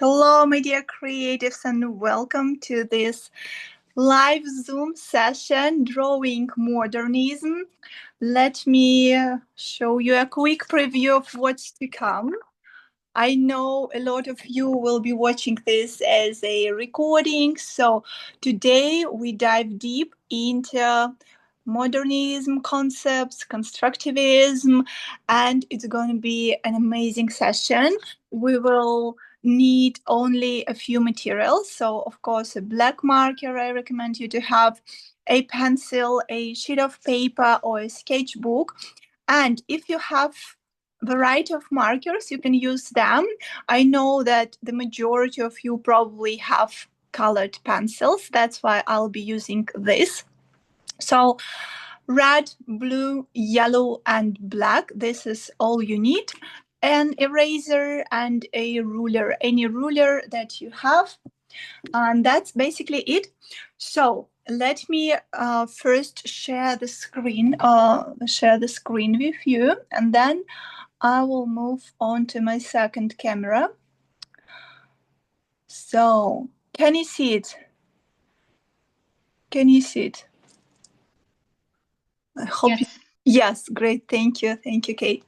Hello, my dear creatives, and welcome to this live Zoom session, Drawing Modernism. Let me show you a quick preview of what's to come. I know a lot of you will be watching this as a recording, so today we dive deep into modernism concepts, constructivism, and it's going to be an amazing session. We will need only a few materials. So, of course, a black marker, I recommend you to have a pencil, a sheet of paper, or a sketchbook. And if you have variety of markers, you can use them. I know that the majority of you probably have colored pencils. That's why I'll be using this. So red, blue, yellow, and black. This is all you need. An eraser and a ruler, any ruler that you have. And that's basically it. So let me first share the screen with you, and then I will move on to my second camera. So, can you see it? Can you see it? I hope yes. Yes, great. Thank you. Thank you, Kate.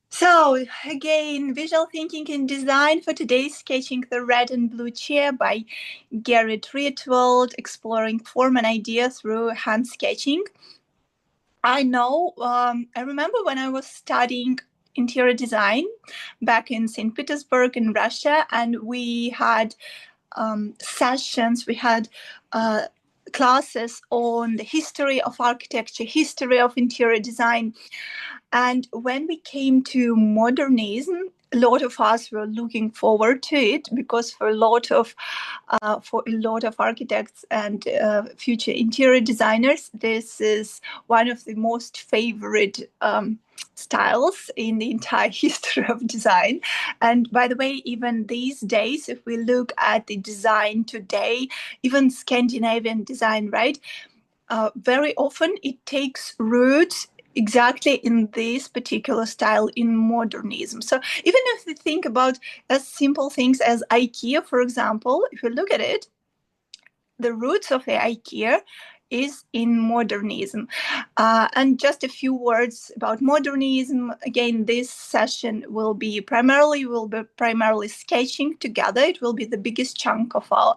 So, again, visual thinking in design for today's sketching the red and blue chair by Gerrit Rietvild, exploring form and idea through hand sketching. I know, I remember when I was studying interior design back in St. Petersburg in Russia, and we had sessions, we had classes on the history of architecture, history of interior design. And when we came to modernism, a lot of us were looking forward to it, because for a lot of architects and future interior designers, this is one of the most favorite styles in the entire history of design. And by the way, even these days, if we look at the design today, even Scandinavian design, right? Very often it takes roots exactly in this particular style in modernism. So even if we think about as simple things as IKEA, for example, if you look at it, the roots of the IKEA is in modernism. And just a few words about modernism. Again, this session will be primarily sketching together. It will be the biggest chunk of our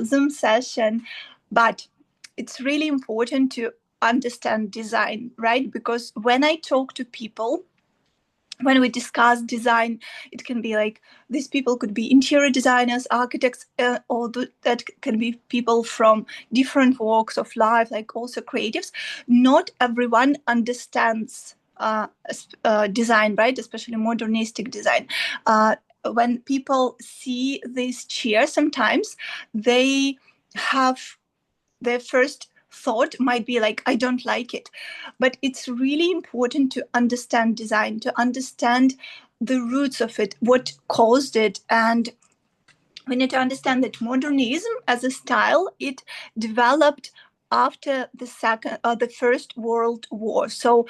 Zoom session. But it's really important to understand design, right? Because when I talk to people, when we discuss design, it can be like these people could be interior designers, architects, or that can be people from different walks of life, like also creatives. Not everyone understands design, right? Especially modernistic design. When people see this chair, sometimes they have their first thought might be like, I don't like it. But it's really important to understand design, to understand the roots of it, what caused it. And we need to understand that modernism as a style, it developed after the First World War. So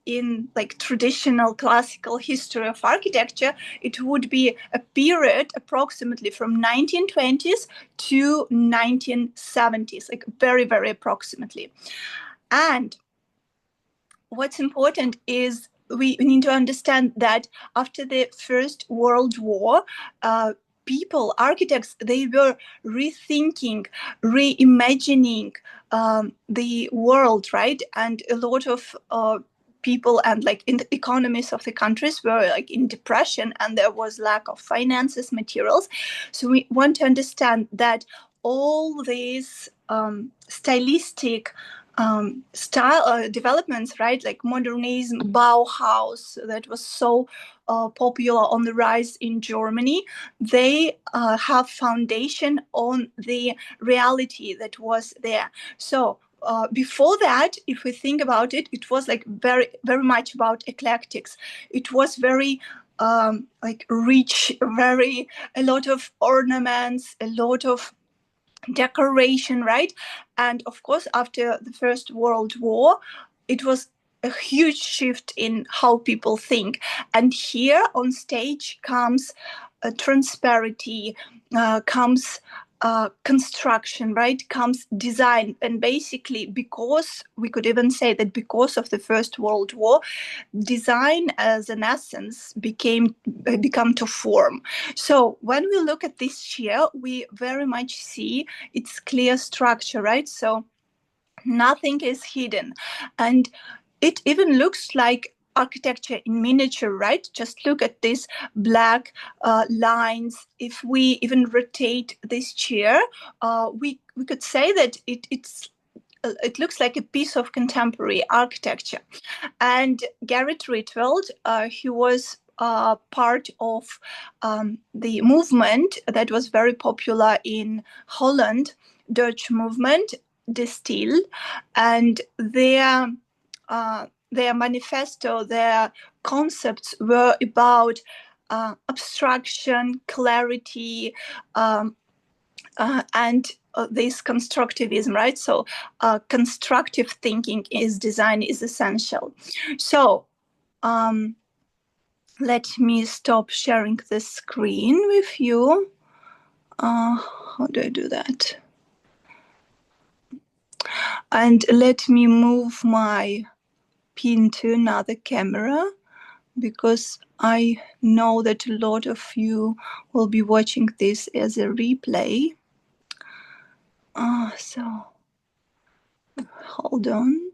in like traditional classical history of architecture, it would be a period approximately from 1920s to 1970s, like very, very approximately. And what's important is we need to understand that after the First World War, people, architects, they were rethinking, reimagining the world, right? And a lot of people and like in the economies of the countries were like in depression, and there was lack of finances, materials. So we want to understand that all these stylistic style developments, right? Like modernism, Bauhaus, that was so popular on the rise in Germany. They have foundation on the reality that was there. So before that, if we think about it, it was like very, very much about eclectics. It was very like rich, a lot of ornaments, a lot of decoration, right? And of course, after the First World War, it was a huge shift in how people think. And here on stage comes transparency, comes construction, right? Comes design. And basically, because we could even say that because of the First World War, design as an essence become to form. So when we look at this chair, we very much see its clear structure, right? So nothing is hidden. And it even looks like architecture in miniature, right? Just look at these black lines. If we even rotate this chair, we could say that it looks like a piece of contemporary architecture. And Gerrit Rietvild, he was part of the movement that was very popular in Holland, Dutch movement, De Stijl, and their manifesto, their concepts were about abstraction, clarity, and this constructivism, right? So constructive thinking is design is essential. So let me stop sharing the screen with you. How do I do that? And let me move my pin to another camera, because I know that a lot of you will be watching this as a replay. So hold on.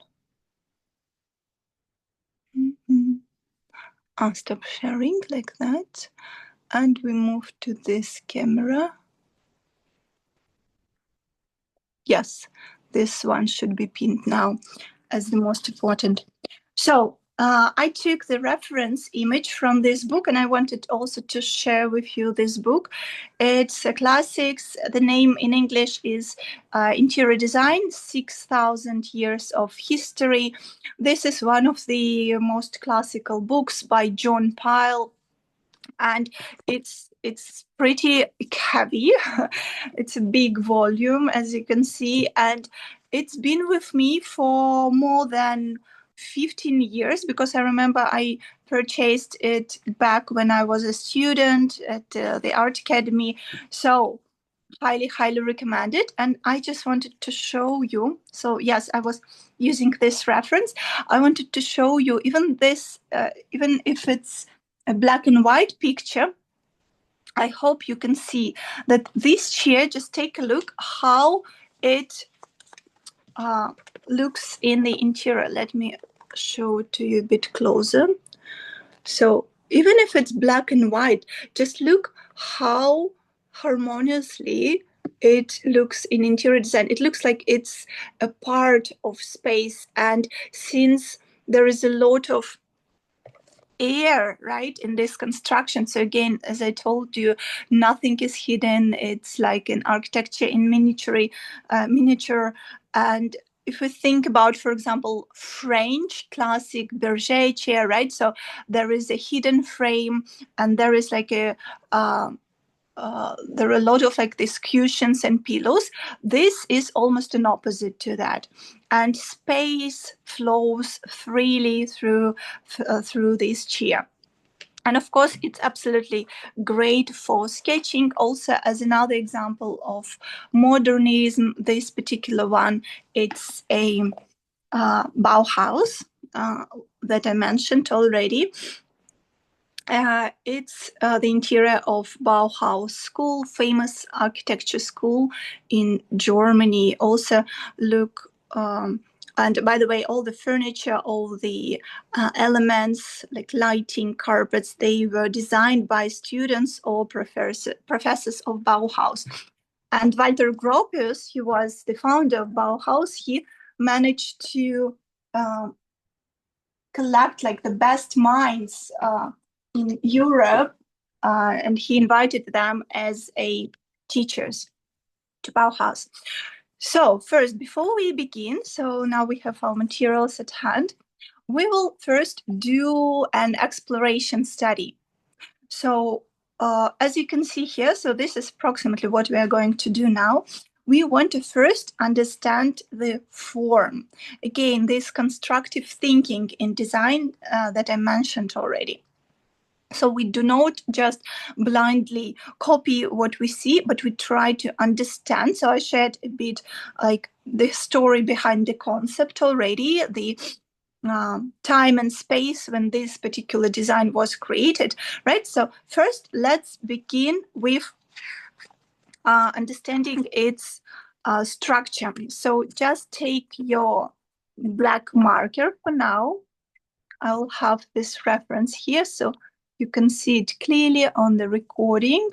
I'll stop sharing like that. And we move to this camera. Yes, this one should be pinned now as the most important. So I took the reference image from this book, and I wanted also to share with you this book. It's a classics. The name in English is Interior Design, 6,000 Years of History. This is one of the most classical books by John Pyle, and it's pretty heavy. It's a big volume, as you can see, and it's been with me for more than 15 years, because I remember I purchased it back when I was a student at the art academy. So highly recommend it. And I just wanted to show you, so yes, I was using this reference. I wanted to show you even this, even if it's a black and white picture, I hope you can see that this chair, just take a look how it looks in the interior. Let me show it to you a bit closer. So even if it's black and white, just look how harmoniously it looks in interior design. It looks like it's a part of space. And since there is a lot of air, right, in this construction, so again, as I told you, nothing is hidden. It's like an architecture in miniature. And if we think about, for example, French classic berger chair, right, so there is a hidden frame, and there is like a there are a lot of like these cushions and pillows. This is almost an opposite to that, and space flows freely through this chair. And of course, it's absolutely great for sketching. Also, as another example of modernism, this particular one, it's a Bauhaus that I mentioned already. It's the interior of Bauhaus school, famous architecture school in Germany. Also, look, and by the way, all the furniture, all the elements like lighting, carpets, they were designed by students or professors of Bauhaus. And Walter Gropius, he was the founder of Bauhaus. He managed to collect like the best minds in Europe, and he invited them as teachers to Bauhaus. So first, before we begin, so now we have our materials at hand, we will first do an exploration study. So as you can see here, so this is approximately what we are going to do now. We want to first understand the form. Again, this constructive thinking in design that I mentioned already. So we do not just blindly copy what we see, but we try to understand. So I shared a bit like the story behind the concept already, the time and space when this particular design was created, right? So first, let's begin with understanding its structure. So just take your black marker for now. I'll have this reference here so you can see it clearly on the recording.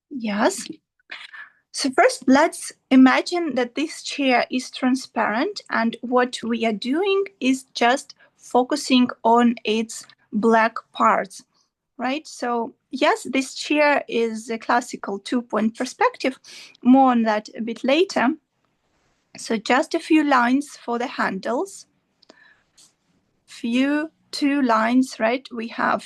Yes. So first, let's imagine that this chair is transparent, and what we are doing is just focusing on its black parts, right? So yes, this chair is a classical two-point perspective. More on that a bit later. So just a few lines for the handles. Two lines, right? We have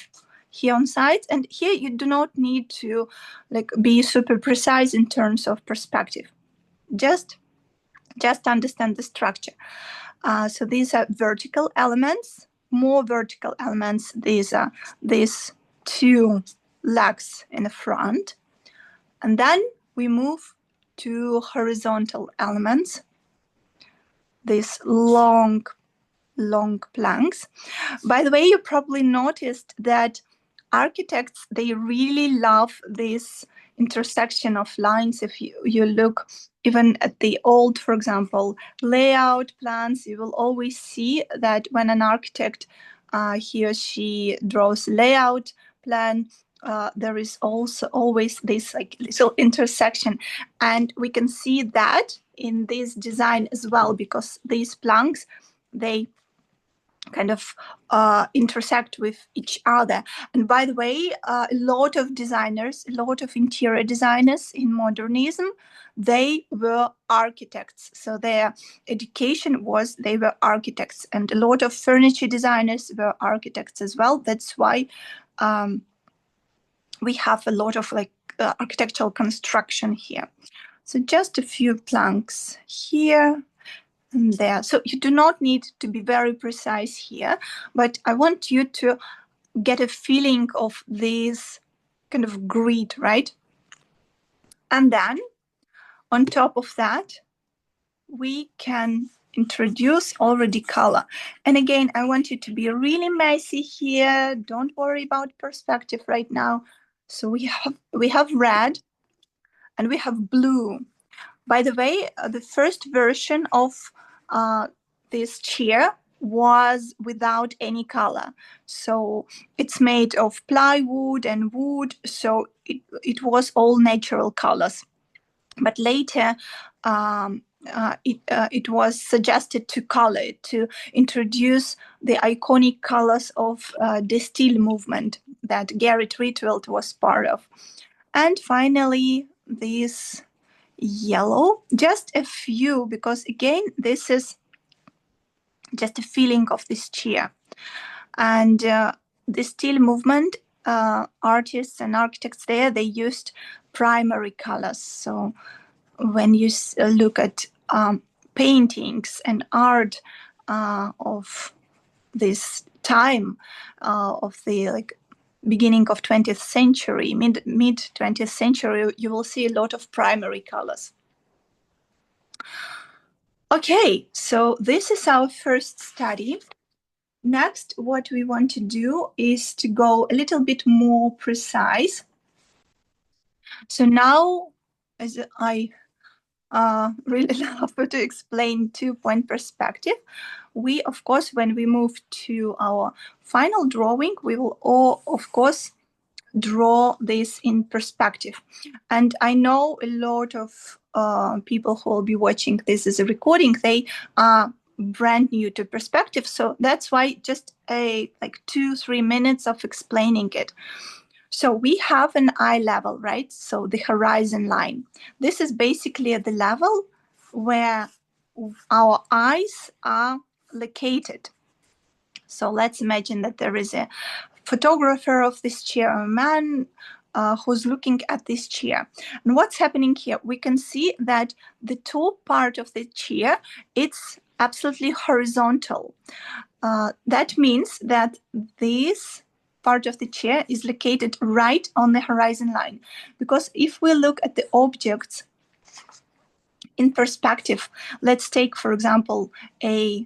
here on sides, and here you do not need to like be super precise in terms of perspective. Just understand the structure. So these are vertical elements, more vertical elements. These are these two legs in the front. And then we move to horizontal elements, these long planks. By the way, you probably noticed that architects, they really love this intersection of lines. If you look even at the old, for example, layout plans, you will always see that when an architect, he or she draws layout plan, there is also always this like little intersection. And we can see that in this design as well, because these planks, they kind of intersect with each other. And by the way, a lot of interior designers in modernism, they were architects. So their education was, they were architects. And a lot of furniture designers were architects as well. That's why we have a lot of like architectural construction here. So just a few planks here and there. So you do not need to be very precise here, but I want you to get a feeling of this kind of grid, right? And then on top of that, we can introduce already color. And again, I want you to be really messy here. Don't worry about perspective right now. So we have red and we have blue. By the way, the first version of this chair was without any color. So it's made of plywood and wood, so it was all natural colors. But later, it was suggested to color it, to introduce the iconic colors of the steel movement that Gerrit Rietvild was part of. And finally, this yellow, just a few, because again, this is just a feeling of this chair. And the steel movement artists and architects there, they used primary colors. So when you look at paintings and art of this time, of the like beginning of 20th century, mid 20th century, you will see a lot of primary colors. Okay, so this is our first study. Next, what we want to do is to go a little bit more precise. So now, as I really love to explain two-point perspective, we, of course, when we move to our final drawing, we will all, of course, draw this in perspective. And I know a lot of people who will be watching this as a recording, they are brand new to perspective. So that's why just like 2-3 minutes of explaining it. So we have an eye level, right? So the horizon line. This is basically at the level where our eyes are located. So let's imagine that there is a photographer of this chair, a man who's looking at this chair. And what's happening here? We can see that the top part of the chair, it's absolutely horizontal. That means that this part of the chair is located right on the horizon line. Because if we look at the objects in perspective, let's take, for example, a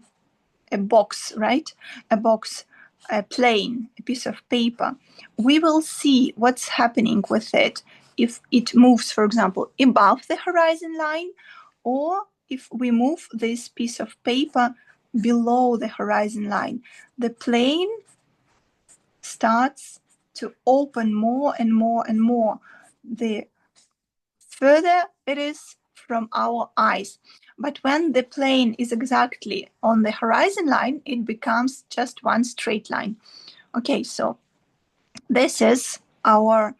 box, right? A box, a plane, a piece of paper. We will see what's happening with it if it moves, for example, above the horizon line, or if we move this piece of paper below the horizon line. The plane starts to open more and more and more the further it is from our eyes. But when the plane is exactly on the horizon line, it becomes just one straight line. Okay, so this is our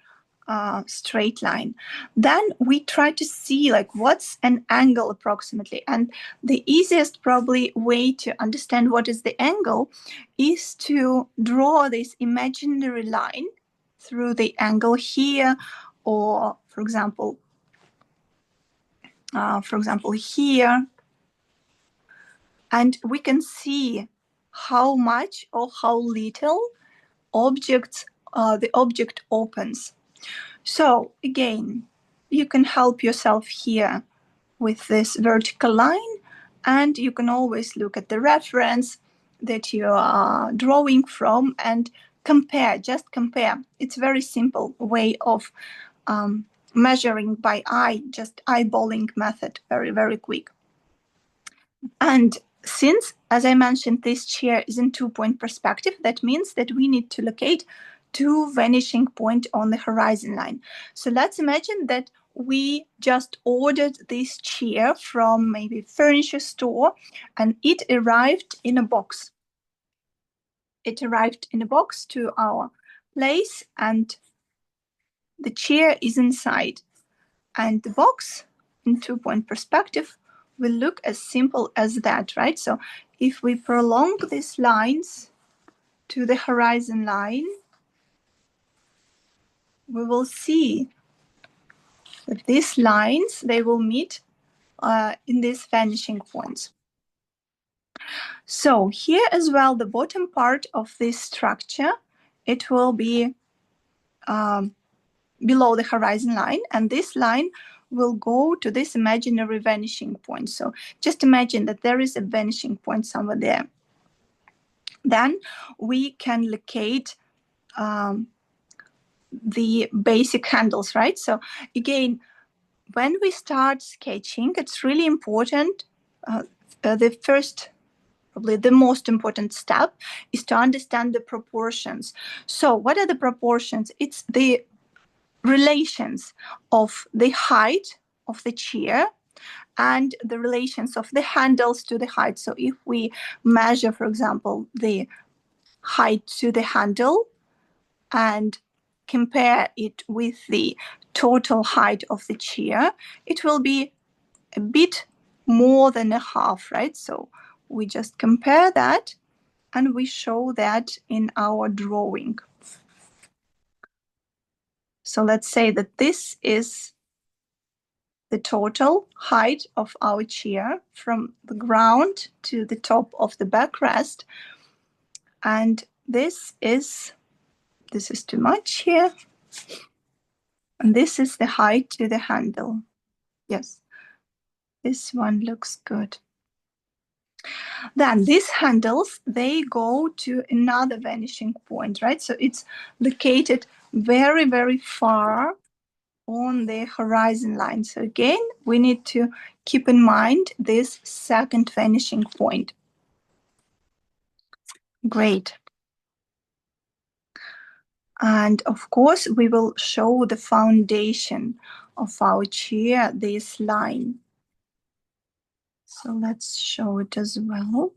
straight line. Then we try to see like what's an angle approximately. And the easiest probably way to understand what is the angle is to draw this imaginary line through the angle here, or for example here, and we can see how much or how little the object opens. So again, you can help yourself here with this vertical line, and you can always look at the reference that you are drawing from and compare, just compare. It's a very simple way of measuring by eye, just eyeballing method, very, very quick. And since, as I mentioned, this chair is in 2-point perspective, that means that we need to locate 2 vanishing points on the horizon line. So let's imagine that we just ordered this chair from maybe furniture store, and it arrived in a box. It arrived in a box to our place, and the chair is inside. And the box in 2-point perspective will look as simple as that, right? So if we prolong these lines to the horizon line, we will see that these lines, they will meet in these vanishing points. So here as well, the bottom part of this structure, it will be below the horizon line, and this line will go to this imaginary vanishing point. So just imagine that there is a vanishing point somewhere there. Then we can locate the basic handles, right? So again, when we start sketching, it's really important. The first, probably the most important step, is to understand the proportions. So what are the proportions? It's the relations of the height of the chair and the relations of the handles to the height. So if we measure, for example, the height to the handle and compare it with the total height of the chair, it will be a bit more than a half, right? So we just compare that and we show that in our drawing. So let's say that this is the total height of our chair from the ground to the top of the backrest. And this is too much here. And this is the height to the handle. Yes, this one looks good. Then these handles, they go to another vanishing point, right? So it's located very, very far on the horizon line. So again, we need to keep in mind this second vanishing point. Great. And of course, we will show the foundation of our chair, this line. So let's show it as well.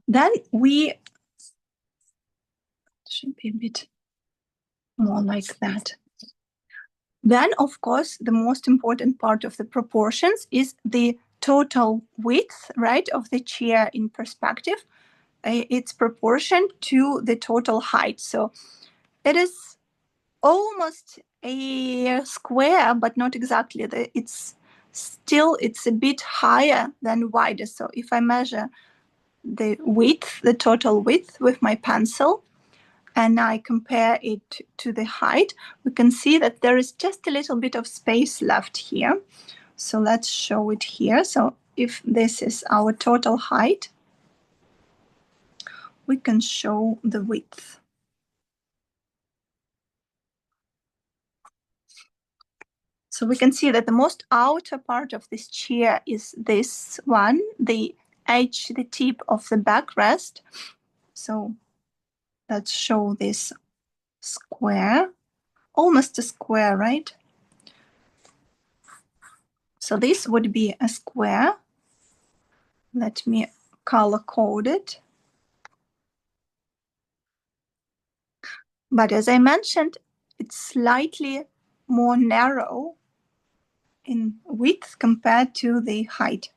Then we should be a bit more like that. Then, of course, the most important part of the proportions is the total width, right, of the chair in perspective. It's proportion to the total height. So it is almost a square, but not exactly. It's a bit higher than wider. So if I measure the width, the total width with my pencil, and I compare it to the height, we can see that there is just a little bit of space left here. So let's show it here. So if this is our total height, we can show the width. So we can see that the most outer part of this chair is this one, the edge, the tip of the backrest. So let's show this square, almost a square, right? So this would be a square. Let me color code it. But as I mentioned, it's slightly more narrow in width compared to the height.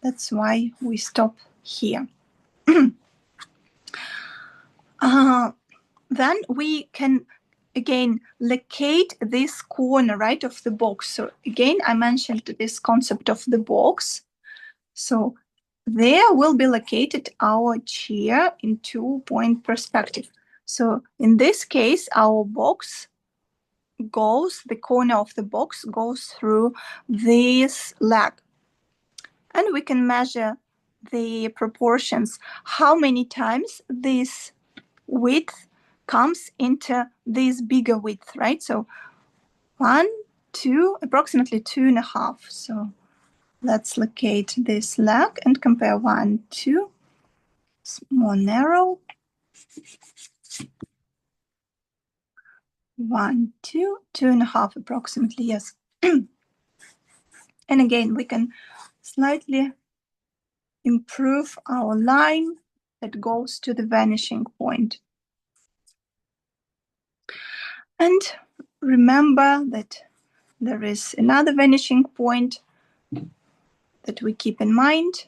That's why we stop here. Then we can again locate this corner, right, of the box. So again, I mentioned this concept of the box. So there will be located our chair in 2-point perspective. So in this case, our box goes, the corner of the box goes through this leg. And we can measure the proportions, how many times this width comes into this bigger width, right? So 1, 2, approximately 2.5. So let's locate this leg and compare 1, 2. It's more narrow. 1, 2, 2.5 approximately, yes. And again, we can slightly improve our line that goes to the vanishing point. And remember that there is another vanishing point that we keep in mind.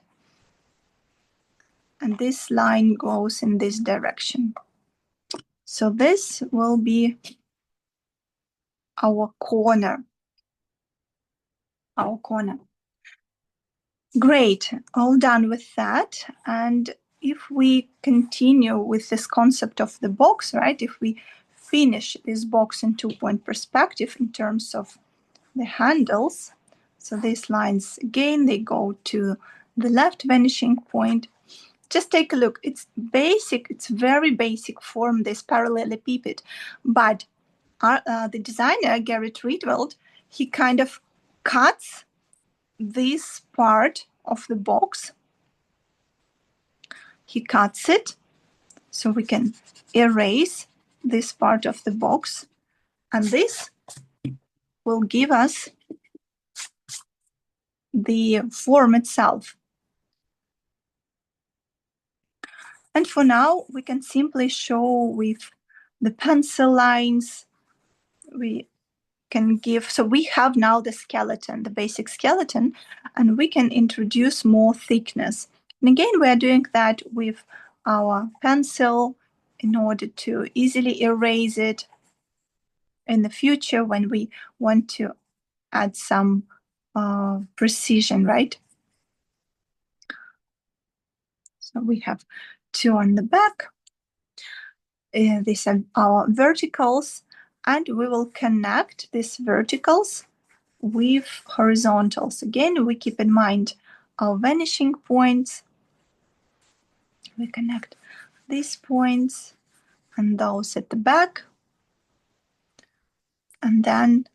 And this line goes in this direction. So this will be our corner. Our corner. Great, all done with that. And if we continue with this concept of the box, right, if we finish this box in 2-point perspective in terms of the handles, so these lines, again, they go to the left vanishing point. Just take a look. It's basic, it's very basic form, this parallelepiped. But the designer, Gerrit Rietvild, he kind of cuts this part of the box. He cuts it so we can erase this part of the box. And this will give us the form itself. And for now, we can simply show with the pencil lines. We can give, so we have now the skeleton, the basic skeleton, and we can introduce more thickness. And again, we're doing that with our pencil in order to easily erase it in the future when we want to add some precision, right? So we have 2 on the back. These are our verticals, and we will connect these verticals with horizontals. Again, we keep in mind our vanishing points. We connect these points and those at the back, and then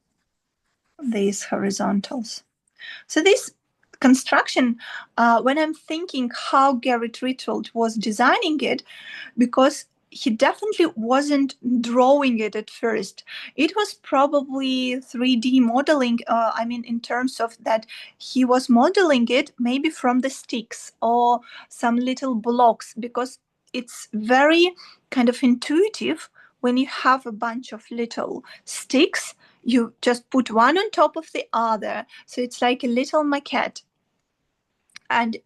these horizontals. So this construction, when I'm thinking how Gerrit Rietvild was designing it, because he definitely wasn't drawing it at first. It was probably 3D modeling. I mean, in terms of that, he was modeling it maybe from the sticks or some little blocks, because it's very kind of intuitive when you have a bunch of little sticks. You just put one on top of the other. So it's like a little maquette. And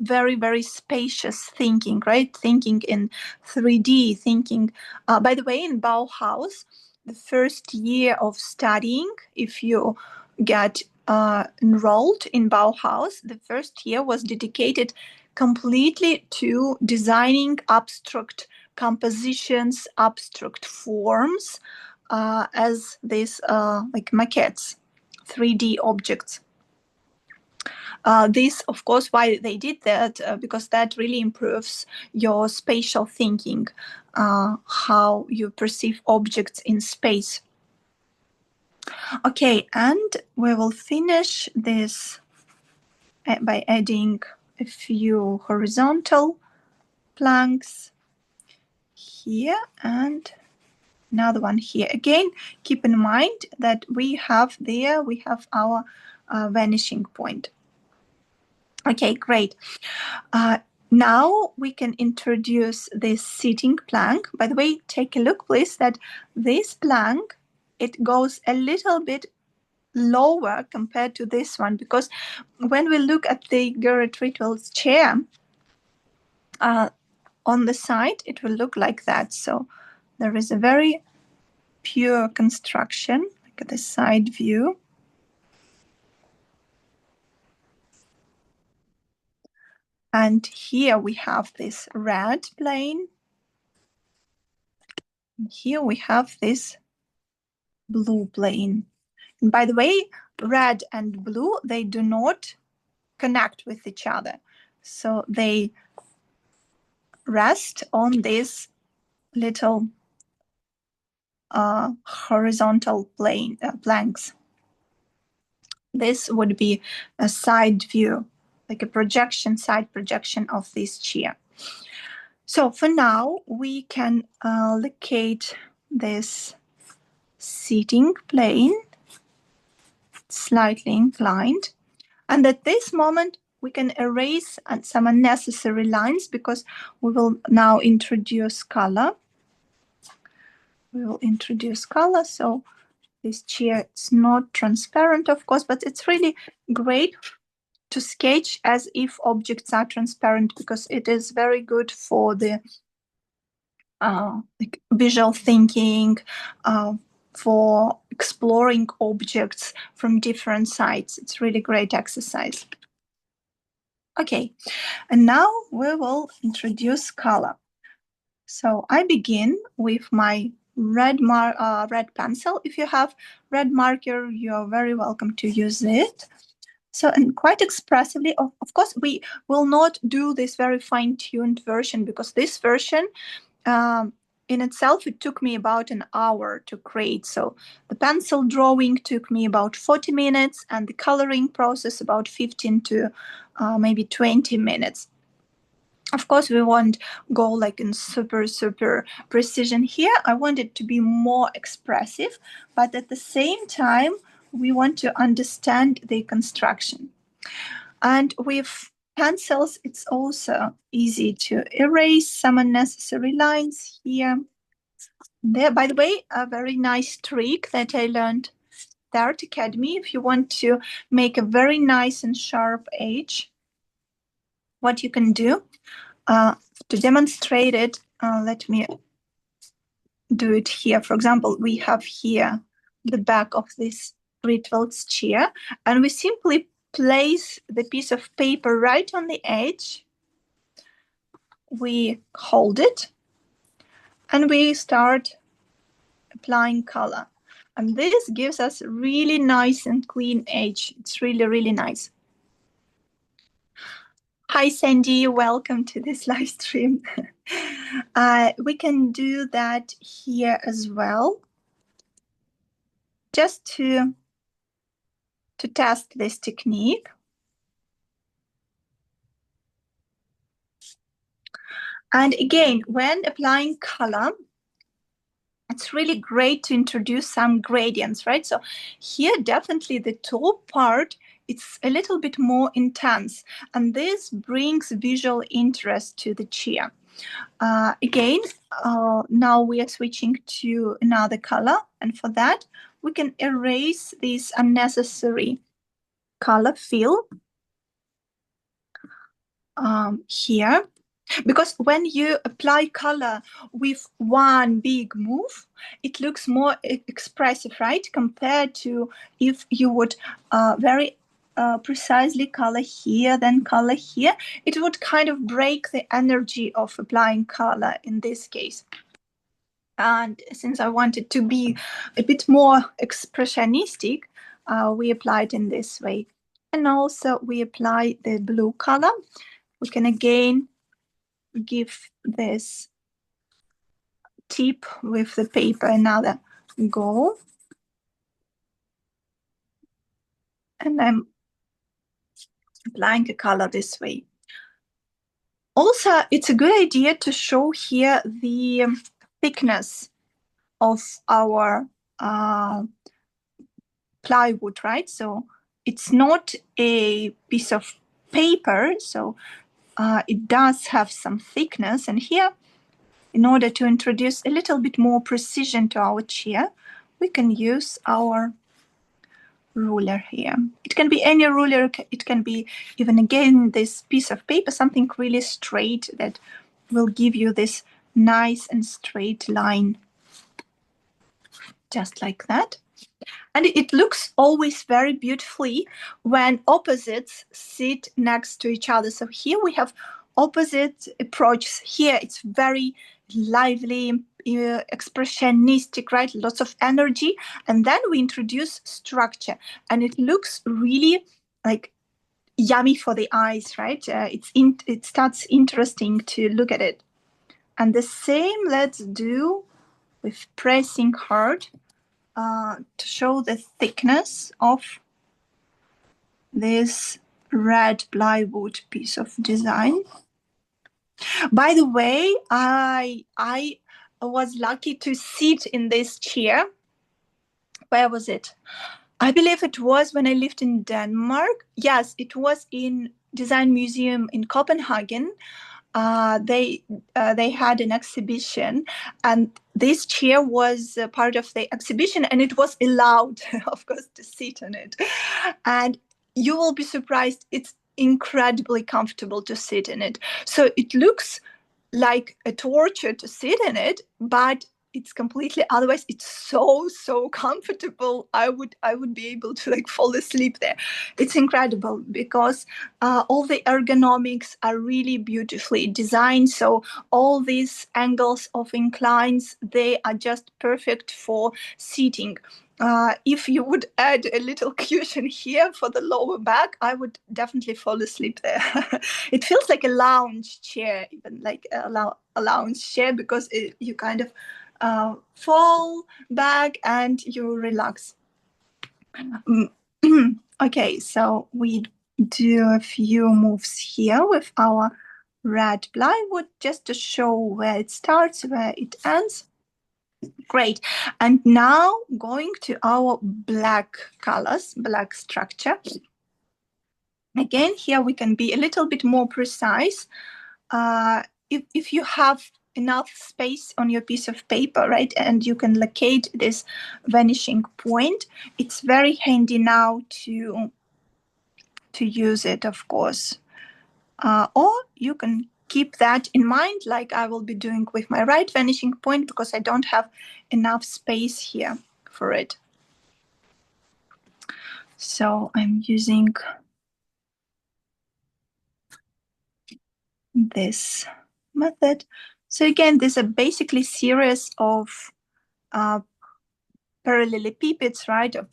very, very spacious thinking, right? Thinking in 3D, thinking, by the way, in Bauhaus, the first year of studying, if you get enrolled in Bauhaus, the first year was dedicated completely to designing abstract compositions, abstract forms as these like maquettes, 3D objects. This, of course, why they did that, because that really improves your spatial thinking, how you perceive objects in space. Okay, and we will finish this by adding a few horizontal planks here and another one here. Again, keep in mind that we have our vanishing point. Okay, great. Now we can introduce this seating plank. By the way, take a look, please, that this plank, it goes a little bit lower compared to this one, because when we look at the Gerrit Rietvild's chair, on the side, it will look like that. So there is a very pure construction, like at the side view. And here we have this red plane. And here we have this blue plane. And by the way, red and blue, they do not connect with each other. So they rest on these little horizontal planks. This would be a side view, like a projection, side projection of this chair. So for now, we can locate this seating plane, slightly inclined. And at this moment, we can erase some unnecessary lines because we will now introduce color. We will introduce color. So this chair is not transparent, of course, but it's really great to sketch as if objects are transparent, because it is very good for the like visual thinking, for exploring objects from different sides. It's really great exercise. Okay, and now we will introduce color. So I begin with my red pencil. If you have red marker, you're very welcome to use it. So, and quite expressively, of course, we will not do this very fine-tuned version, because this version in itself, it took me about an hour to create. So the pencil drawing took me about 40 minutes and the coloring process about 15 to maybe 20 minutes. Of course, we won't go like in super precision here. I want it to be more expressive, but at the same time, we want to understand the construction. And with pencils, it's also easy to erase some unnecessary lines here. There, by the way, a very nice trick that I learned at Art Academy. If you want to make a very nice and sharp edge, what you can do, to demonstrate it, let me do it here. For example, we have here the back of this Rietvild's chair, and we simply place the piece of paper right on the edge. We hold it, and we start applying color. And this gives us a really nice and clean edge. It's really nice. Hi, Sandy. Welcome to this live stream. We can do that here as well, just to test this technique. And again, when applying color, it's really great to introduce some gradients, right? So here, definitely the top part, it's a little bit more intense, and this brings visual interest to the chair. Again, now we are switching to another color, and for that, we can erase this unnecessary color fill here. Because when you apply color with one big move, it looks more expressive, right? Compared to if you would very precisely color here, then color here, it would kind of break the energy of applying color in this case. And since I wanted to be a bit more expressionistic, we applied in this way. And also we apply the blue color. We can again give this tip with the paper another go. And I'm applying a color this way. Also, it's a good idea to show here the thickness of our plywood, right? So it's not a piece of paper, so it does have some thickness. And here, in order to introduce a little bit more precision to our chair, we can use our ruler here. It can be any ruler. It can be even, again, this piece of paper, something really straight that will give you this nice and straight line, just like that. And it looks always very beautifully when opposites sit next to each other. So here we have opposite approaches. Here it's very lively, expressionistic, right? Lots of energy. And then we introduce structure, and it looks really like yummy for the eyes, right? It starts interesting to look at it. And the same let's do with pressing hard. To show the thickness of this red plywood piece of design. By the way, I was lucky to sit in this chair. Where was it? I believe it was when I lived in Denmark. Yes, it was in Design Museum in Copenhagen. They had an exhibition, and this chair was part of the exhibition, and it was allowed, of course, to sit on it. And you will be surprised, it's incredibly comfortable to sit in it. So it looks like a torture to sit in it, but it's completely otherwise. It's so comfortable. I would be able to like fall asleep there. It's incredible because all the ergonomics are really beautifully designed. So all these angles of inclines, they are just perfect for seating. If you would add a little cushion here for the lower back, I would definitely fall asleep there. It feels like a lounge chair, even like a lounge chair, because you kind of fall back and you relax. Okay, so we do a few moves here with our red plywood just to show where it starts, where it ends. Great. And now going to our black colors, black structure. Again, here we can be a little bit more precise. If you have enough space on your piece of paper, right, and you can locate this vanishing point, it's very handy now to use it, of course. Or you can keep that in mind, like I will be doing with my right vanishing point, because I don't have enough space here for it. So I'm using this method. So again, these are basically series of parallelepipeds, right, of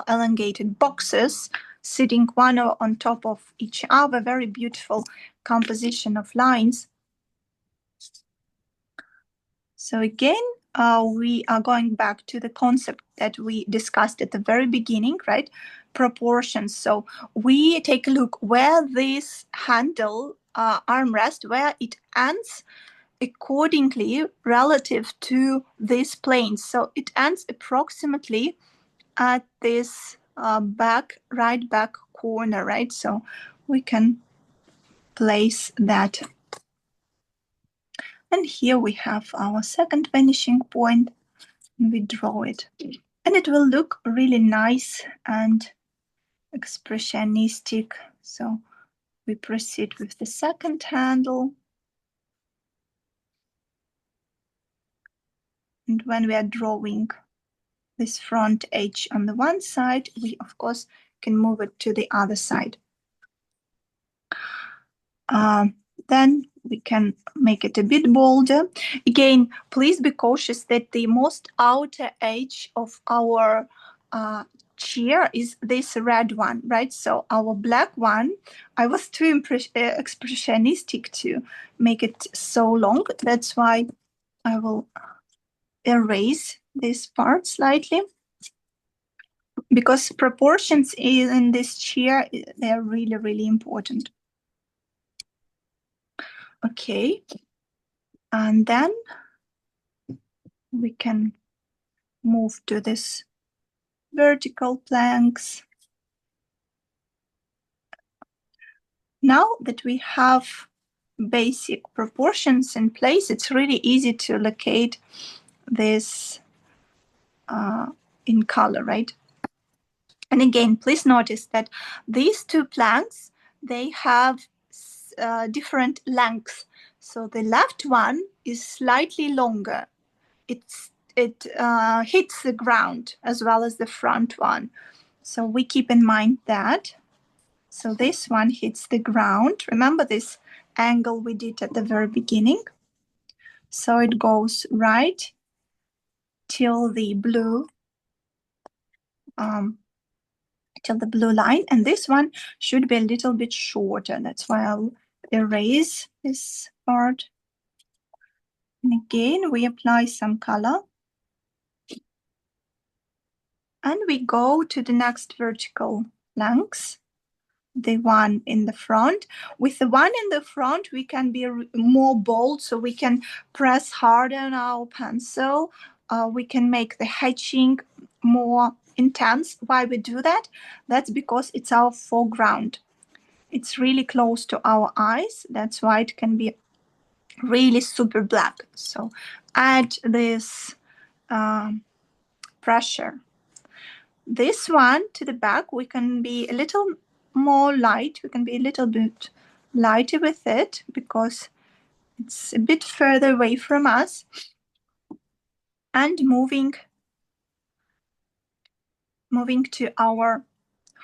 elongated boxes sitting one on top of each other. Very beautiful composition of lines. So again, we are going back to the concept that we discussed at the very beginning, right? Proportions. So we take a look where this handle armrest, where it ends accordingly relative to this plane. So it ends approximately at this right back corner, right? So we can place that. And here we have our second vanishing point, and we draw it. And it will look really nice and expressionistic. So we proceed with the second handle. And when we are drawing this front edge on the one side, we of course can move it to the other side. Then we can make it a bit bolder. Again, please be cautious that the most outer edge of our chair is this red one, right? So our black one, I was too expressionistic to make it so long. That's why I will erase this part slightly, because proportions in this chair, they're really, really important. Okay, and then we can move to this vertical planks. Now that we have basic proportions in place, it's really easy to locate this in color, right? And again, please notice that these two planks, they have different lengths. So the left one is slightly longer. It hits the ground as well as the front one. So we keep in mind that. So this one hits the ground. Remember this angle we did at the very beginning? So it goes right till the blue line, and this one should be a little bit shorter. That's why I'll erase this part. And again, we apply some color. And we go to the next vertical planks, the one in the front. With the one in the front, we can be more bold, so we can press harder on our pencil. We can make the hatching more intense. Why we do that? That's because it's our foreground. It's really close to our eyes. That's why it can be really super black. So add this pressure. This one to the back, we can be a little more light. We can be a little bit lighter with it because it's a bit further away from us. And moving to our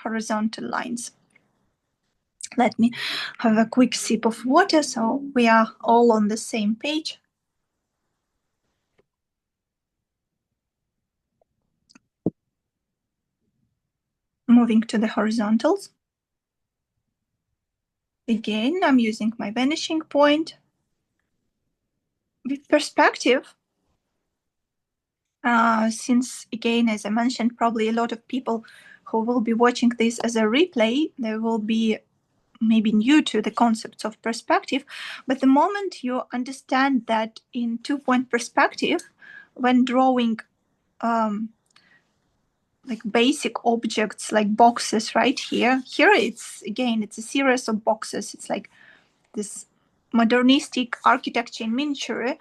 horizontal lines. Let me have a quick sip of water so we are all on the same page. Moving to the horizontals. Again, I'm using my vanishing point. With perspective, since again, as I mentioned, probably a lot of people who will be watching this as a replay, they will be maybe new to the concepts of perspective. But the moment you understand that in two-point perspective, when drawing like basic objects like boxes right here it's a series of boxes. It's like this modernistic architecture in miniature.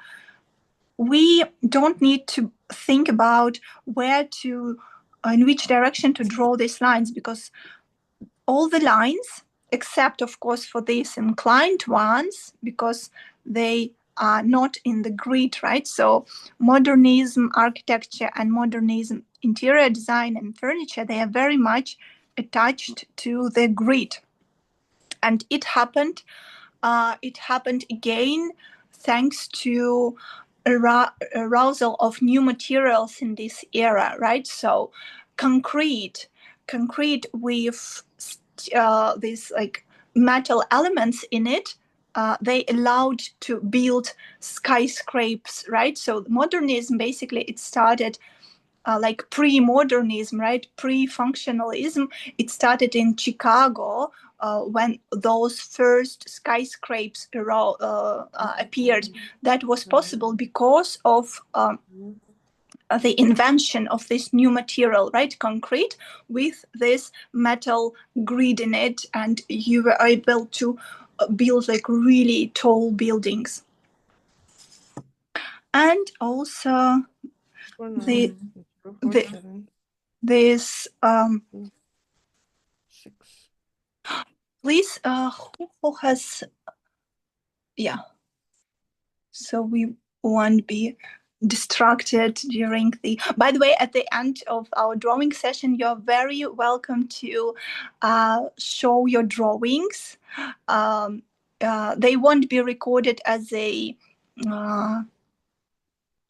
We don't need to think about in which direction to draw these lines, because all the lines, except of course for these inclined ones, because they are not in the grid, right? So modernism architecture and modernism interior design and furniture, they are very much attached to the grid. And it happened again thanks to arousal of new materials in this era, right? So concrete with these like metal elements in it, they allowed to build skyscrapers, right? So modernism, basically, it started like pre-modernism, right? Pre-functionalism. It started in Chicago when those first skyscrapers appeared. That was possible because of the invention of this new material, right? Concrete with this metal grid in it, and you were able to build like really tall buildings. And also this please who has, yeah, so we won't be distracted during the. By the way, at the end of our drawing session, you're very welcome to show your drawings. They won't be recorded uh,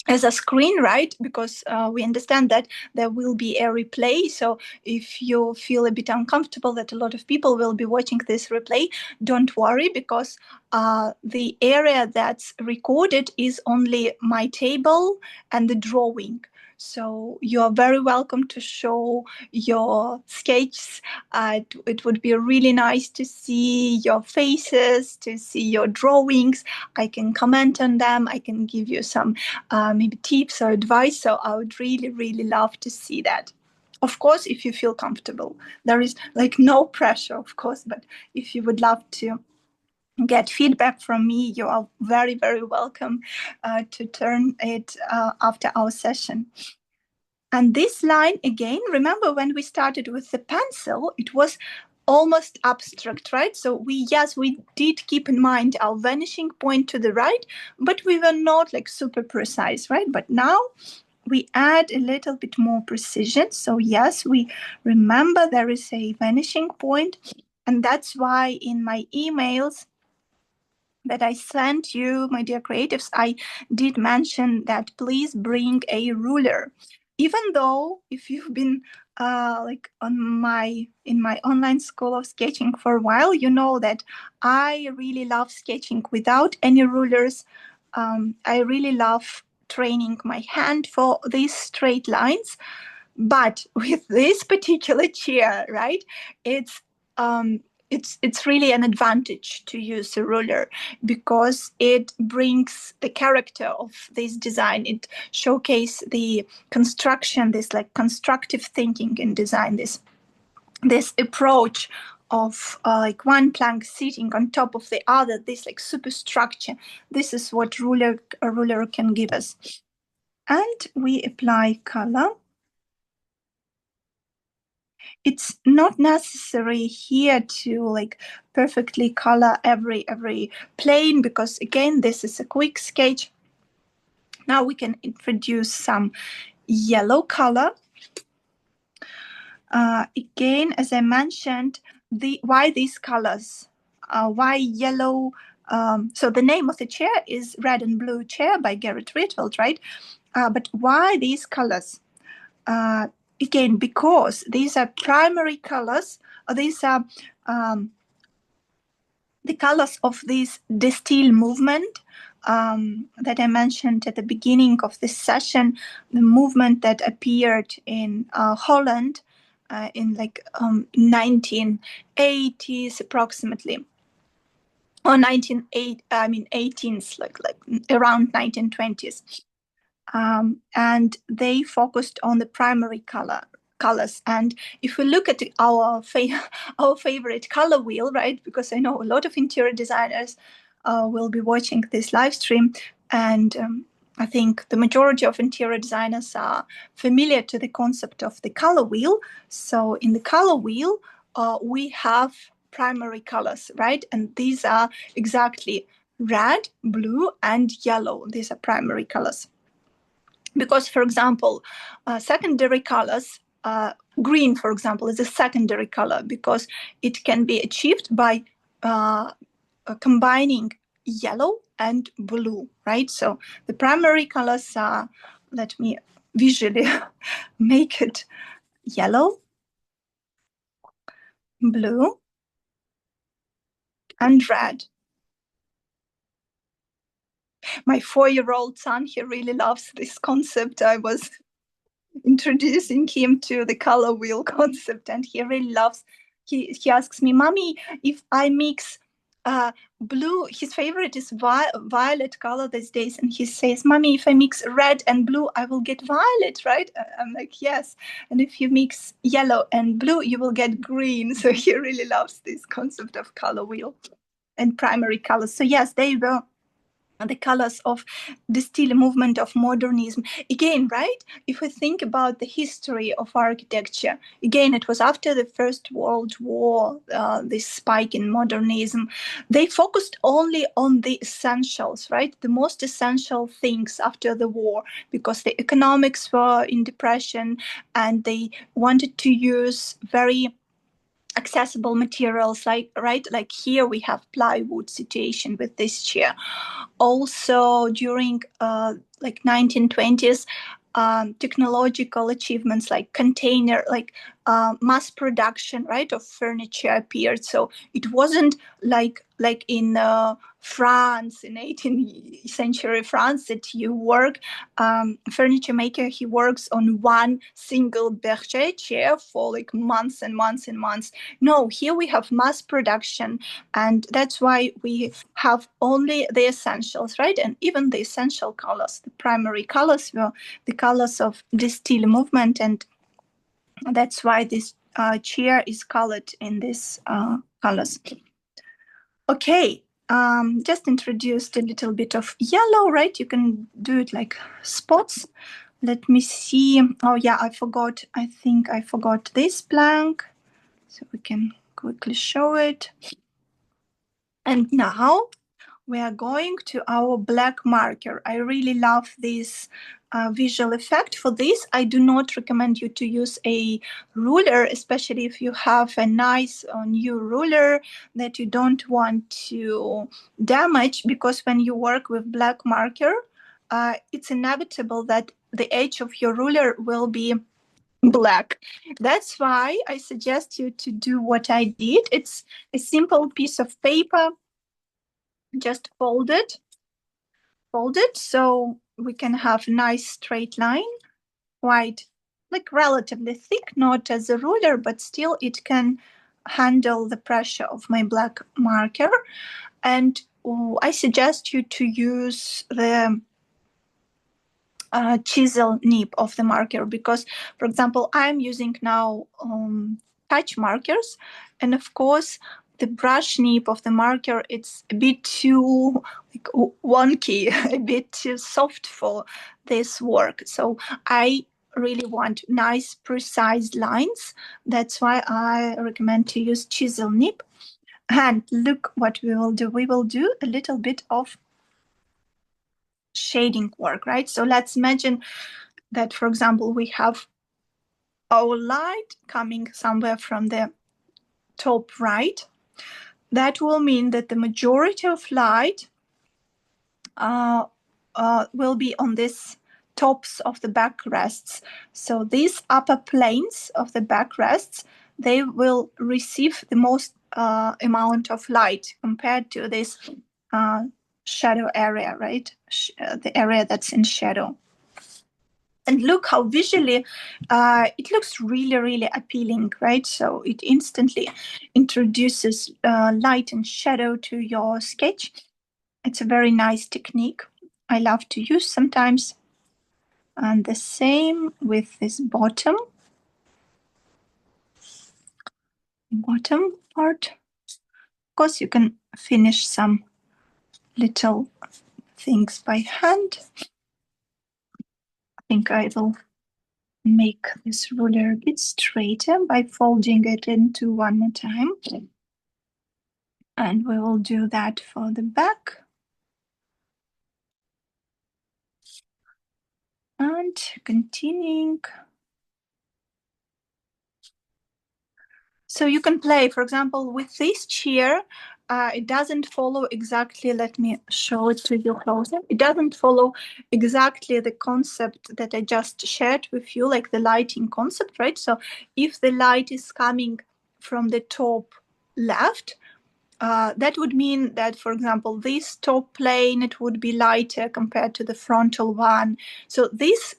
as a screen, right? Because we understand that there will be a replay. So if you feel a bit uncomfortable that a lot of people will be watching this replay, don't worry, because the area that's recorded is only my table and the drawing. So you are very welcome to show your sketches. It would be really nice to see your faces, to see your drawings. I can comment on them. I can give you some maybe tips or advice. So I would really, really love to see that. Of course, if you feel comfortable, there is like no pressure, of course, but if you would love to get feedback from me, you are very, very welcome to turn it after our session. And this line again, remember when we started with the pencil, it was almost abstract, right? So we did keep in mind our vanishing point to the right, but we were not like super precise, right? But now we add a little bit more precision. So yes, we remember there is a vanishing point, and that's why in my emails that I sent you, my dear creatives, I did mention that please bring a ruler. Even though if you've been like in my online school of sketching for a while, you know that I really love sketching without any rulers. I really love training my hand for these straight lines. But with this particular chair, right, it's um, it's really an advantage to use a ruler because it brings the character of this design. It showcases the construction, this like constructive thinking in design, this approach of like one plank sitting on top of the other, this like superstructure. This is what a ruler can give us. And we apply color. It's not necessary here to like perfectly color every plane, because again, this is a quick sketch. Now we can introduce some yellow color. Again, as I mentioned, why these colors? Why yellow? So the name of the chair is Red and Blue Chair by Gerrit Rietvild, right? But why these colors? Again, because these are primary colors, or these are the colors of this distill movement that I mentioned at the beginning of this session, the movement that appeared in Holland in like 1980s approximately, or 18s, like around 1920s. And they focused on the primary colors. And if we look at our favorite color wheel, right? Because I know a lot of interior designers will be watching this live stream, and I think the majority of interior designers are familiar to the concept of the color wheel. So in the color wheel, we have primary colors, right? And these are exactly red, blue, and yellow. These are primary colors. Because, for example, secondary colors, green, for example, is a secondary color because it can be achieved by combining yellow and blue, right? So the primary colors are, let me visually make it yellow, blue, and red. My 4-year-old son, he really loves this concept. I was introducing him to the color wheel concept, and he really loves. He asks me, "Mommy, if I mix blue," his favorite is violet color these days, and he says, "Mommy, if I mix red and blue, I will get violet, right?" I'm like, "Yes." And if you mix yellow and blue, you will get green. So he really loves this concept of color wheel and primary colors. So yes, they were the colors of the style movement of modernism. Again, right? If we think about the history of architecture, again, it was after the First World War, this spike in modernism. They focused only on the essentials, right? The most essential things after the war, because the economics were in depression and they wanted to use very accessible materials, like here we have plywood situation with this chair. Also during like 1920s, technological achievements like container, like mass production, right, of furniture appeared. So it wasn't like in France in 18th century France that you work, furniture maker, he works on one single berger chair for like months and months and months. No, here we have mass production, and that's why we have only the essentials, right? And even the essential colors, the primary colors were the colors of the style movement, and that's why this chair is colored in these colors. Okay, just introduced a little bit of yellow, right? You can do it like spots. Let me see. Oh yeah, I think I forgot this blank, so we can quickly show it. And now we are going to our black marker. I really love this visual effect. For this, I do not recommend you to use a ruler, especially if you have a nice new ruler that you don't want to damage, because when you work with black marker, it's inevitable that the edge of your ruler will be black. That's why I suggest you to do what I did. It's a simple piece of paper, just fold it so we can have a nice straight line, quite like relatively thick, not as a ruler, but still it can handle the pressure of my black marker. And I suggest you to use the chisel nib of the marker, because, for example, I'm using now touch markers, and of course the brush nib of the marker, it's a bit too like wonky, a bit too soft for this work. So I really want nice precise lines. That's why I recommend to use chisel nib. And look what we will do. We will do a little bit of shading work, right? So let's imagine that, for example, we have our light coming somewhere from the top right. That will mean that the majority of light will be on this tops of the backrests. So these upper planes of the backrests, they will receive the most amount of light compared to this shadow area, right? The area that's in shadow. And look how visually it looks really, really appealing, right? So it instantly introduces light and shadow to your sketch. It's a very nice technique I love to use sometimes. And the same with this bottom part. Of course, you can finish some little things by hand. I think I will make this ruler a bit straighter by folding it into one more time. And we will do that for the back. And continuing. So you can play, for example, with this chair. It doesn't follow exactly, let me show it to you closer. It doesn't follow exactly the concept that I just shared with you, like the lighting concept, right? So if the light is coming from the top left, that would mean that, for example, this top plane, it would be lighter compared to the frontal one. So this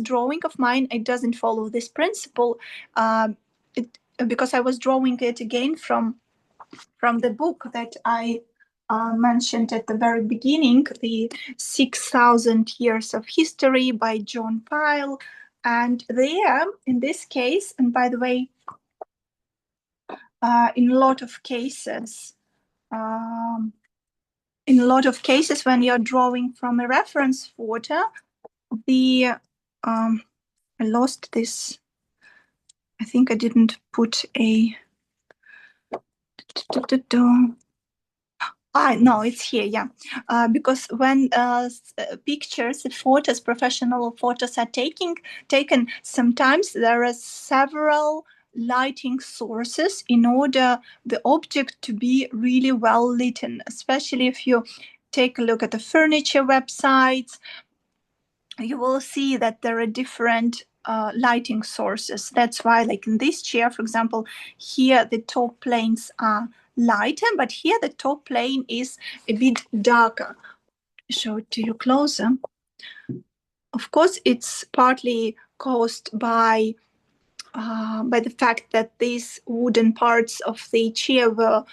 drawing of mine, it doesn't follow this principle. Because I was drawing it again from the book that I mentioned at the very beginning, the 6,000 Years of History by John Pyle. And there, in this case, and by the way, in a lot of cases, in a lot of cases when you're drawing from a reference photo, the I lost this. I think I didn't put a. No, it's here, yeah. Because when pictures, photos, professional photos are taken, sometimes there are several lighting sources in order the object to be really well lit, especially if you take a look at the furniture websites, you will see that there are different lighting sources. That's why, like in this chair, for example, here the top planes are lighter, but here the top plane is a bit darker. Show it to you closer. Of course, it's partly caused by the fact that these wooden parts of the chair were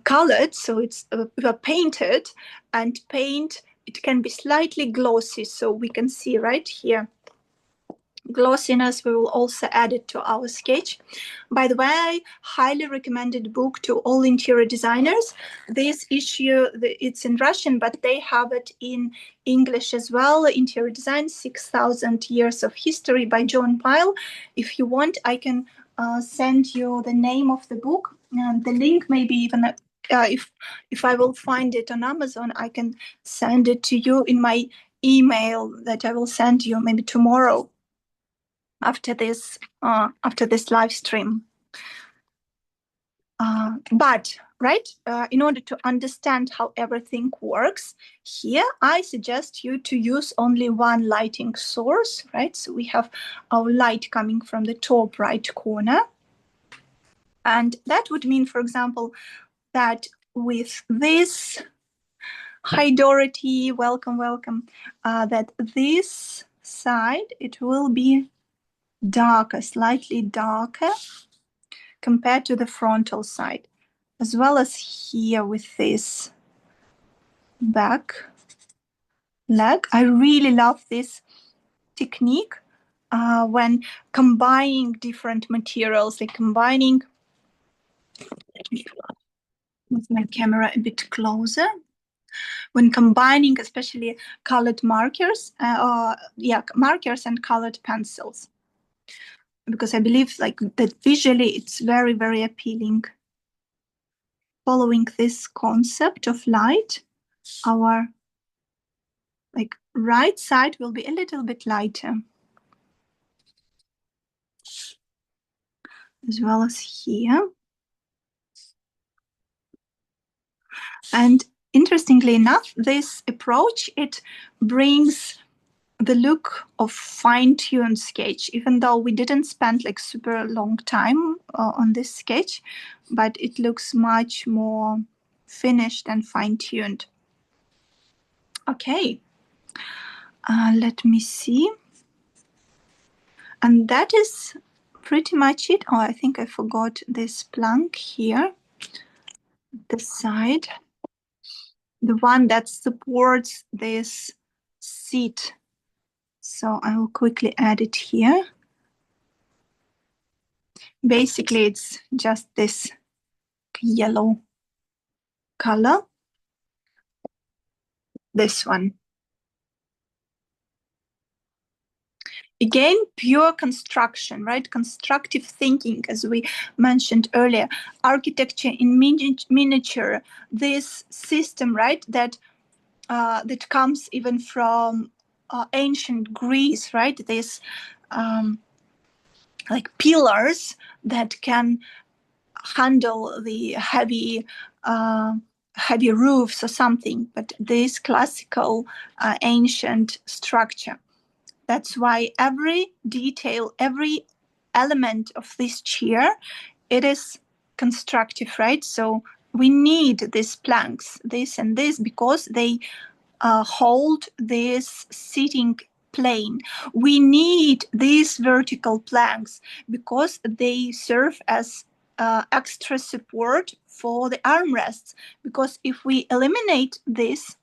colored, so it's were painted, and paint, it can be slightly glossy, so we can see right here glossiness. We will also add it to our sketch. By the way, highly recommended book to all interior designers. This issue, it's in Russian, but they have it in English as well. Interior Design, 6,000 Years of History by John Pyle. If you want, I can send you the name of the book and the link, maybe even if I will find it on Amazon, I can send it to you in my email that I will send you maybe tomorrow after this live stream. But in order to understand how everything works, here I suggest you to use only one lighting source, right? So we have our light coming from the top right corner. And that would mean, for example, that with this, hi Dorothy, welcome, that this side, it will be darker, slightly darker compared to the frontal side, as well as here with this back leg. I really love this technique when combining different materials, like combining, with my camera a bit closer, when combining especially colored markers, markers and colored pencils, because I believe like that visually it's very, very appealing. Following this concept of light, our like right side will be a little bit lighter, as well as here. And interestingly enough, this approach, it brings the look of fine-tuned sketch, even though we didn't spend like super long time on this sketch, but it looks much more finished and fine-tuned. Okay, let me see. And that is pretty much it. Oh, I think I forgot this plank here, the side, the one that supports this seat. So I will quickly add it here. Basically, it's just this yellow color, this one. Again, pure construction, right? Constructive thinking, as we mentioned earlier. Architecture in miniature, this system, right, that comes even from ancient Greece, right? This like pillars that can handle the heavy roofs or something, but this classical ancient structure. That's why every detail, every element of this chair, it is constructive, right? So we need these planks, this and this, because they hold this seating plane. We need these vertical planks because they serve as extra support for the armrests. Because if we eliminate this,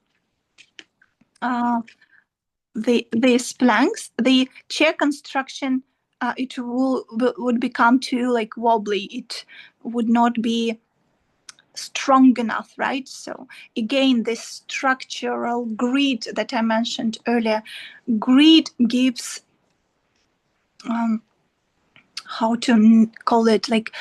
these planks, the chair construction, it would become too like wobbly. It would not be strong enough, right? So again, this structural grid that I mentioned earlier, grid gives how to call it, like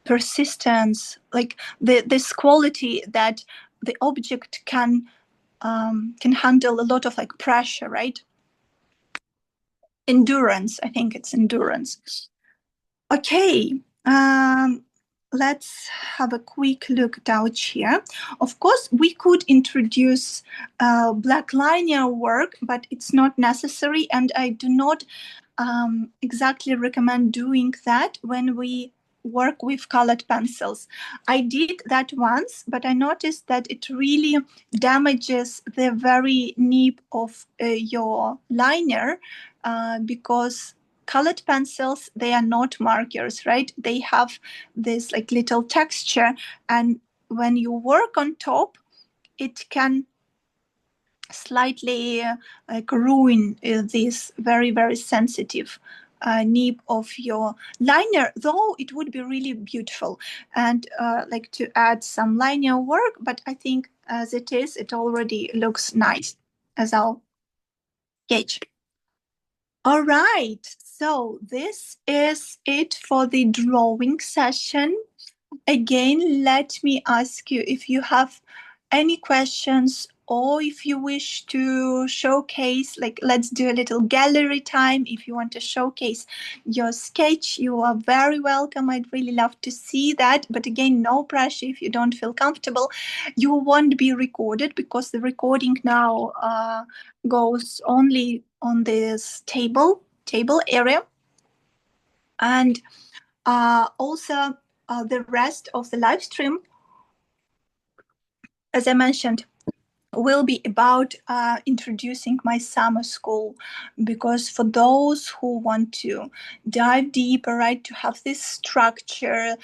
persistence, like this quality that the object can handle a lot of like pressure, right? Endurance, I think it's endurance. Okay, let's have a quick look down here. Of course, we could introduce black linear work, but it's not necessary, and I do not exactly recommend doing that when we work with colored pencils. I did that once, but I noticed that it really damages the very nib of your liner because colored pencils, they are not markers, right? They have this like little texture, and when you work on top, it can slightly like ruin this very, very sensitive nib of your liner, though it would be really beautiful. And like to add some linear work, but I think as it is, it already looks nice as our sketch. All right, so this is it for the drawing session. Again, let me ask you if you have any questions or if you wish to showcase, like let's do a little gallery time. If you want to showcase your sketch, you are very welcome. I'd really love to see that. But again, no pressure if you don't feel comfortable. You won't be recorded because the recording now goes only on this table area. And also the rest of the live stream, as I mentioned, will be about introducing my summer school, because for those who want to dive deeper, right, to have this structural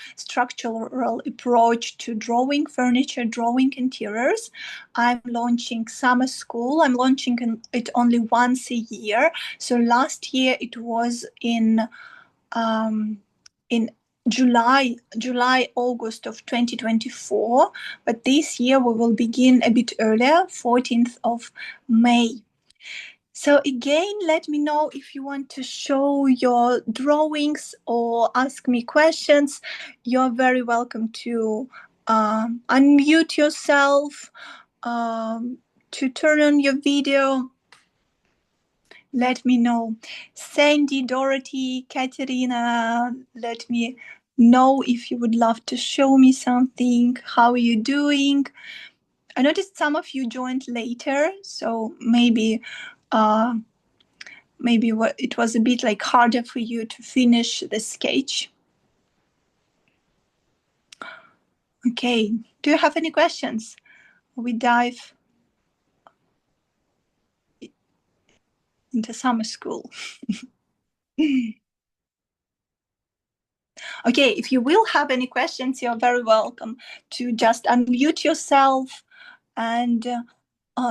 approach to drawing furniture, drawing interiors, I'm launching summer school. I'm launching it only once a year. So last year it was in July, August of 2024, but this year we will begin a bit earlier, 14th of May. So again, let me know if you want to show your drawings or ask me questions. You're very welcome to unmute yourself, to turn on your video. Let me know. Sandy, Dorothy, Katerina, let me know if you would love to show me something. How are you doing? I noticed some of you joined later, so maybe it was a bit like harder for you to finish the sketch. Okay, do you have any questions? We dive into summer school. Okay, if you will have any questions, you're very welcome to just unmute yourself. And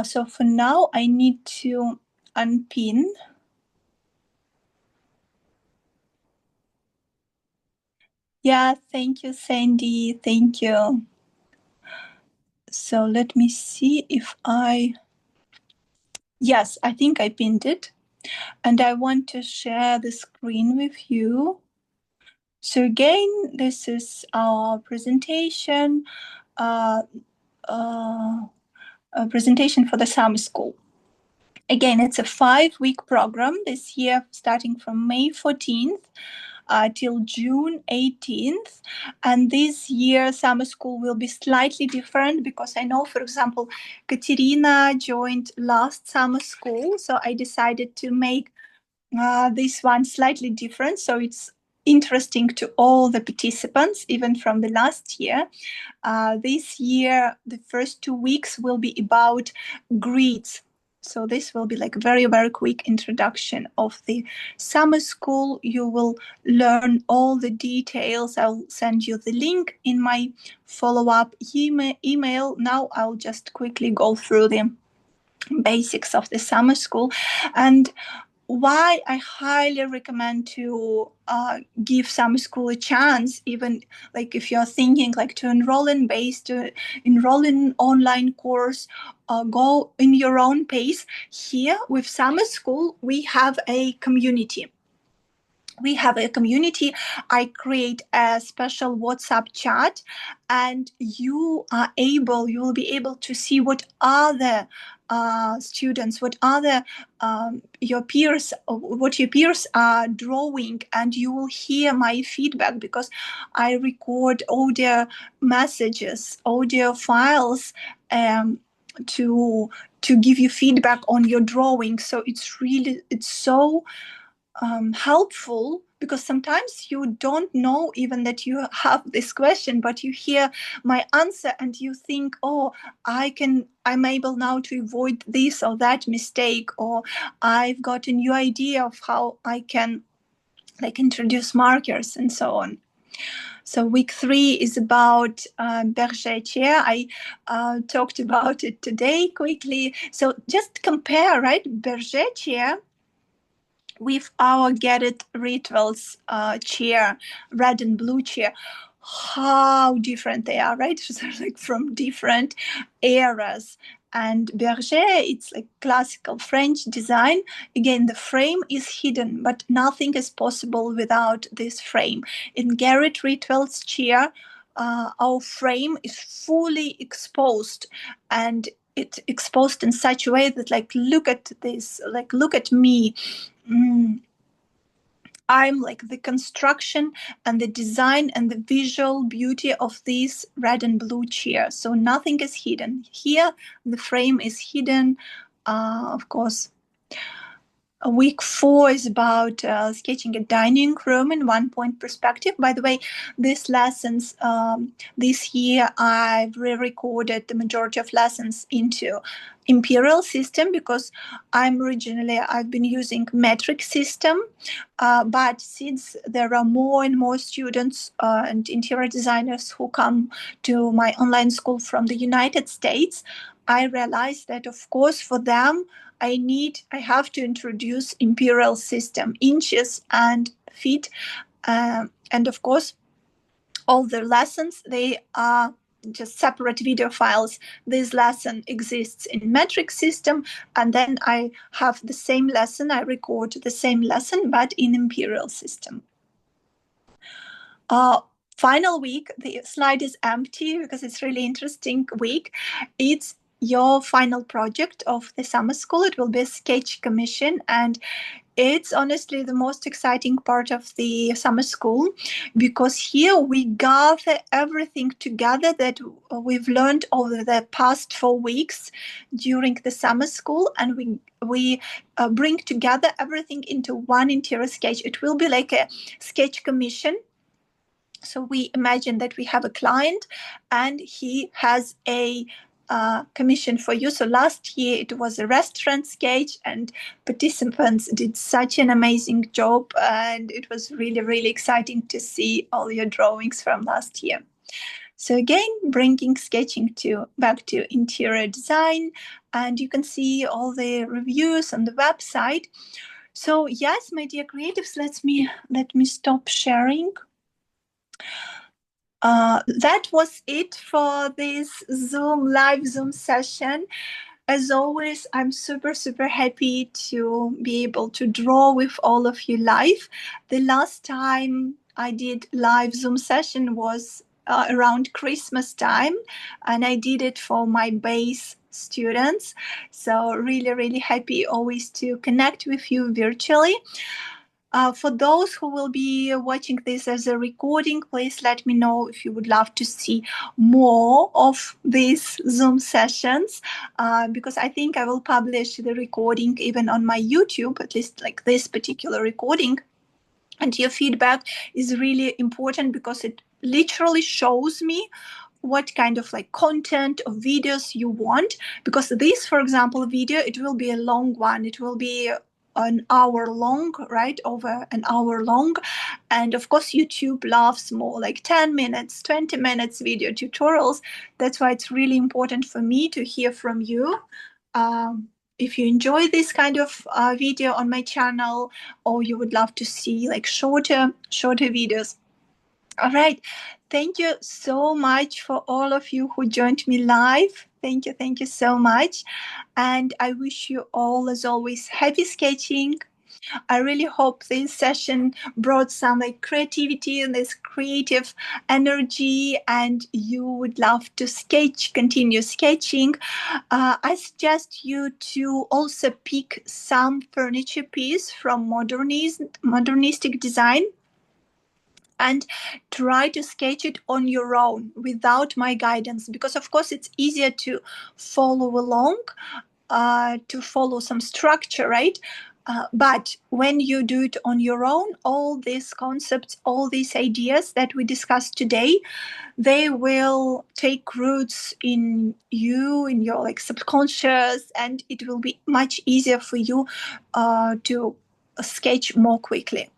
so for now, I need to unpin. Yeah, thank you, Sandy. Thank you. So let me see if yes, I think I pinned it. And I want to share the screen with you. So again, this is our presentation, a presentation for the summer school. Again, it's a 5-week program this year, starting from May 14th till June 18th. And this year, summer school will be slightly different because I know, for example, Katerina joined last summer school. So I decided to make this one slightly different. So it's interesting to all the participants, even from the last year. This year, the first 2 weeks will be about grids. So this will be like a very, very quick introduction of the summer school. You will learn all the details. I'll send you the link in my follow-up email. Now I'll just quickly go through the basics of the summer school. And why I highly recommend to give summer school a chance, even like if you're thinking like to enroll in base, to enroll in online course, go in your own pace. Here with summer school, we have a community. I create a special WhatsApp chat, and you will be able to see what other students, what other your peers, what your peers are drawing, and you will hear my feedback, because I record audio messages, audio files, to give you feedback on your drawing. So it's so helpful, because sometimes you don't know even that you have this question, but you hear my answer and you think, oh, I'm able now to avoid this or that mistake, or I've got a new idea of how I can like introduce markers and so on. So week 3 is about Berger chair. I talked about it today quickly. So just compare, right, Berger chair with our Gerrit Rietvild's chair, red and blue chair, how different they are, right? So like from different eras. And Berger, it's like classical French design. Again, the frame is hidden, but nothing is possible without this frame. In Gerrit Rietvild's chair, our frame is fully exposed, and it's exposed in such a way that, like, look at this, like, look at me. I'm like the construction and the design and the visual beauty of this red and blue chair. So nothing is hidden. Here, the frame is hidden, of course. Week 4 is about sketching a dining room in 1-point perspective. By the way, these lessons, this year, I've re-recorded the majority of lessons into imperial system, because I've been using metric system, but since there are more and more students and interior designers who come to my online school from the United States, I realized that, of course, for them, I have to introduce imperial system, inches and feet. And of course, all the lessons, they are just separate video files. This lesson exists in metric system, and then I have the same lesson, I record the same lesson, but in imperial system. Final week, the slide is empty because it's really interesting week. It's your final project of the summer school. It will be a sketch commission, and it's honestly the most exciting part of the summer school, because here we gather everything together that we've learned over the past 4 weeks during the summer school, and we bring together everything into one interior sketch. It will be like a sketch commission. So we imagine that we have a client and he has a commission for you. So last year it was a restaurant sketch, and participants did such an amazing job, and it was really, really exciting to see all your drawings from last year. So again, bringing sketching back to interior design, and you can see all the reviews on the website. So yes, my dear creatives, let me stop sharing. That was it for this live Zoom session. As always, I'm super, super happy to be able to draw with all of you live. The last time I did live Zoom session was around Christmas time, and I did it for my base students. So really, really happy always to connect with you virtually. For those who will be watching this as a recording, please let me know if you would love to see more of these Zoom sessions, because I think I will publish the recording even on my YouTube, at least like this particular recording. And your feedback is really important, because it literally shows me what kind of like content or videos you want. Because this, for example, video, it will be a long one. It will be an hour long, right? Over an hour long. And of course, YouTube loves more like 10 minutes, 20 minutes video tutorials. That's why it's really important for me to hear from you. if you enjoy this kind of video on my channel, or you would love to see like shorter videos. All right. Thank you so much for all of you who joined me live. Thank you so much. And I wish you all, as always, happy sketching. I really hope this session brought some like creativity and this creative energy, and you would love to continue sketching. I suggest you to also pick some furniture piece from modernistic design and try to sketch it on your own without my guidance, because of course it's easier to follow along, to follow some structure, right? But when you do it on your own, all these concepts, all these ideas that we discussed today, they will take roots in you, in your like subconscious, and it will be much easier for you to sketch more quickly.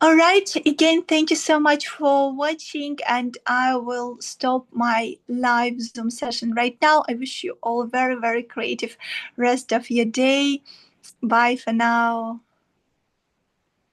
All right. Again, thank you so much for watching, and I will stop my live Zoom session right now. I wish you all a very, very creative rest of your day. Bye for now.